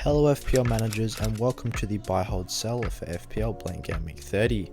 Hello FPL managers and welcome to the buy hold sell for FPL Blank Game Week 30.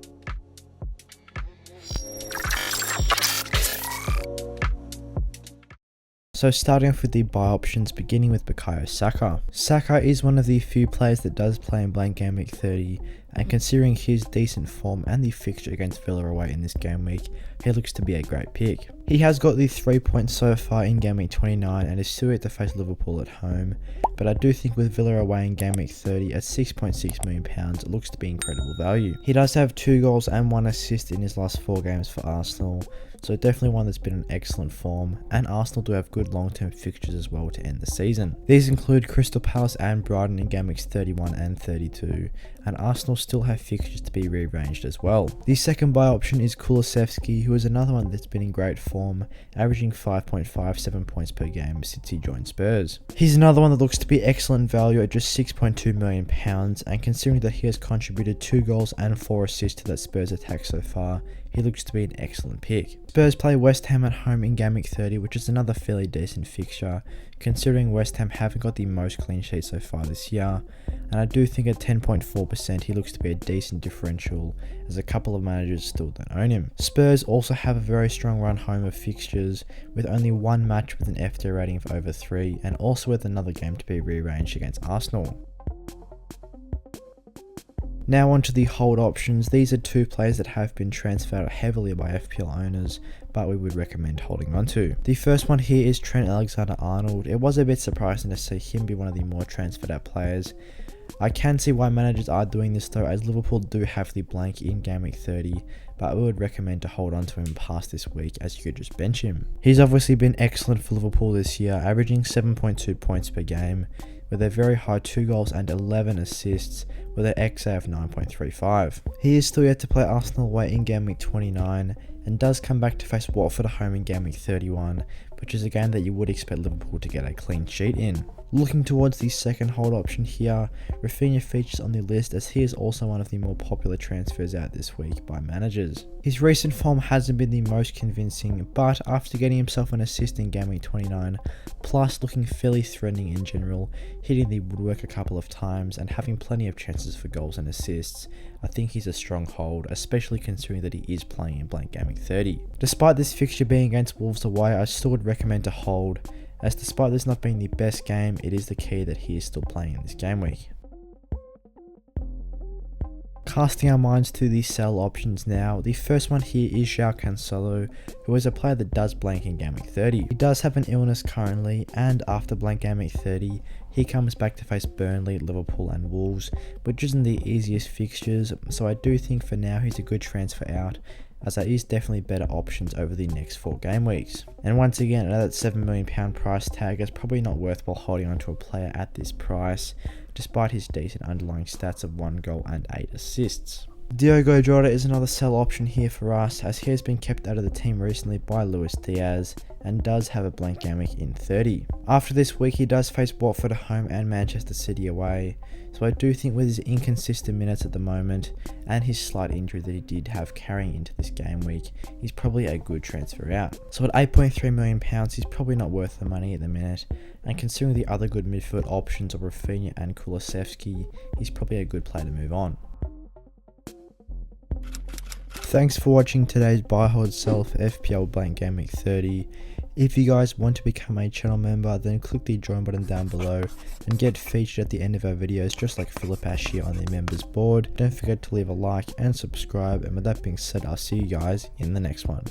So starting off with the buy options, beginning with Bukayo Saka. Saka is one of the few players that does play in Blank Game Week 30, and considering his decent form and the fixture against Villa away in this game week, he looks to be a great pick. He has got the 3 points so far in Game Week 29 and is still yet to face Liverpool at home, but I do think with Villa away in Game Week 30 at £6.6 million, it looks to be incredible value. He does have 2 goals and 1 assist in his last 4 games for Arsenal, so definitely one that's been in excellent form, and Arsenal do have good long-term fixtures as well to end the season. These include Crystal Palace and Brighton in Game Weeks 31 and 32, and Arsenal still have fixtures to be rearranged as well. The second buy option is Kulusevski, who is another one that's been in great form, averaging 5.57 points per game since he joined Spurs. He's another one that looks to be excellent value at just £6.2 million, and considering that he has contributed 2 goals and 4 assists to that Spurs attack so far, he looks to be an excellent pick. Spurs play West Ham at home in Game Week 30, which is another fairly decent fixture, considering West Ham haven't got the most clean sheets so far this year, and I do think at 10.4% he looks to be a decent differential, as a couple of managers still don't own him. Spurs also have a very strong run home of fixtures, with only one match with an FD rating of over 3, and also with another game to be rearranged against Arsenal. Now onto the hold options. These are 2 players that have been transferred heavily by FPL owners, but we would recommend holding on to. The first one here is Trent Alexander-Arnold. It was a bit surprising to see him be one of the more transferred out players. I can see why managers are doing this though, as Liverpool do have the blank in Game Week 30, but I would recommend to hold on to him past this week, as you could just bench him. He's obviously been excellent for Liverpool this year, averaging 7.2 points per game, with a very high 2 goals and 11 assists, with an XA of 9.35. He is still yet to play Arsenal away in Game Week 29, and does come back to face Watford at home in Game Week 31, which is a game that you would expect Liverpool to get a clean sheet in. Looking towards the second hold option here, Rafinha features on the list, as he is also one of the more popular transfers out this week by managers. His recent form hasn't been the most convincing, but after getting himself an assist in Game Week 29, plus looking fairly threatening in general, hitting the woodwork a couple of times and having plenty of chances for goals and assists, I think he's a strong hold, especially considering that he is playing in Blank Game Week 30. Despite this fixture being against Wolves away, I still would recommend to hold, as despite this not being the best game, it is the key that he is still playing in this game week. Casting our minds to the sell options now, the first one here is João Cancelo, who is a player that does blank in Game Week 30. He does have an illness currently, and after Blank Game Week 30, he comes back to face Burnley, Liverpool and Wolves, which isn't the easiest fixtures, so I do think for now he's a good transfer out, as there is definitely better options over the next 4 game weeks. And once again, at that £7 million price tag, it's probably not worthwhile holding onto a player at this price, despite his decent underlying stats of 1 goal and 8 assists. Diogo Jota is another sell option here for us, as he has been kept out of the team recently by Luis Diaz, and does have a blank game week in 30. After this week, he does face Watford at home and Manchester City away, so I do think with his inconsistent minutes at the moment, and his slight injury that he did have carrying into this game week, he's probably a good transfer out. So at £8.3 million, he's probably not worth the money at the minute, and considering the other good midfield options of Rafinha and Kulusevski, he's probably a good play to move on. Thanks for watching today's buy hold sell for FPL Blank Game Week 30. If you guys want to become a channel member, then click the join button down below and get featured at the end of our videos, just like Philip Ash here on the members board. Don't forget to leave a like and subscribe, and with that being said, I'll see you guys in the next one.